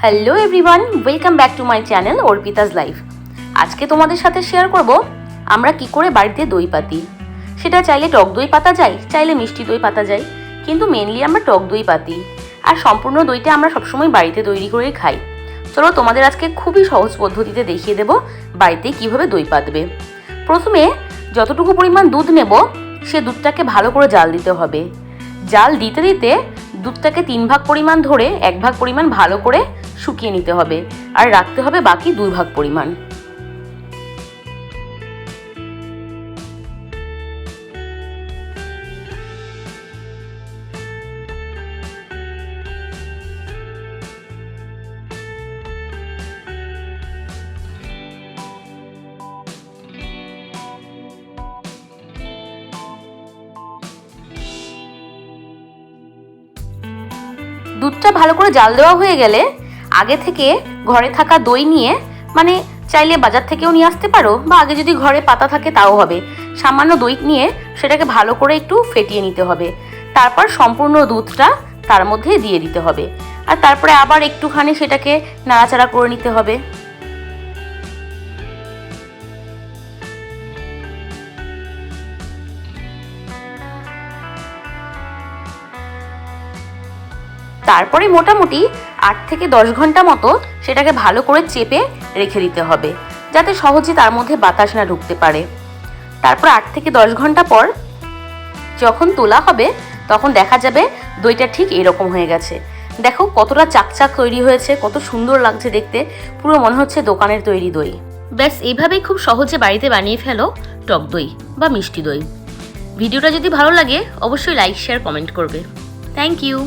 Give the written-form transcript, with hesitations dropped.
Hello everyone, welcome back to my channel Arpita's life. আজকে তোমাদের সাথে শেয়ার করব আমরা কি করে বাড়িতে দই পাতি। সেটা চাইলে টক দই পাতা যায়, চাইলে মিষ্টি দই পাতা যায়, কিন্তু মেনলি আমরা টক দই পাতি। আর সম্পূর্ণ দইটা আমরা সবসময় বাড়িতে তৈরি করে খাই। চলো তোমাদের আজকে খুবই সহজ পদ্ধতিতে দেখিয়ে দেব বাড়িতে কিভাবে দই পাতবে। প্রথমে যতটুকু পরিমাণ দুধ নেব সে দুধটাকে ভালো করে জাল দিতে হবে। জাল দিতে দিতে দুধটাকে 3 ভাগ পরিমাণ ধরে 1 ভাগ পরিমাণ ভালো করে শুকিয়ে নিতে হবে, আর রাখতে হবে বাকি 2 ভাগ পরিমাণ। দুধটা ভালো করে জাল দেওয়া হয়ে গেলে আগে থেকে ঘরে থাকা দই নিয়ে, মানে চাইলে বাজার থেকেও নিয়ে আসতে পারো, বা আগে যদি ঘরে পাতা থাকে তাও হবে, সামান্য দই নিয়ে সেটাকে ভালো করে একটু ফেটিয়ে নিতে হবে। তারপর সম্পূর্ণ দুধটা তার মধ্যে দিয়ে দিতে হবে, আর তারপরে আবার একটুখানি সেটাকে নাড়াচাড়া করে নিতে হবে। তারপরে মোটামুটি 8 থেকে 10 ঘন্টা মতো সেটাকে ভালো করে চেপে রেখে দিতে হবে, যাতে সহজে তার মধ্যে বাতাস না ঢুকতে পারে। তারপর 8 থেকে 10 ঘন্টা পর যখন তোলা হবে তখন দেখা যাবে দইটা ঠিক এরকম হয়ে গেছে। দেখো কতটা চাকচাক তৈরি হয়েছে, কত সুন্দর লাগছে দেখতে, পুরো মনে হচ্ছে দোকানের তৈরি দই। ব্যাস এইভাবেই খুব সহজে বাড়িতে বানিয়ে ফেলো টক দই বা মিষ্টি দই। ভিডিওটা যদি ভালো লাগে অবশ্যই লাইক, শেয়ার, কমেন্ট করবে। Thank you.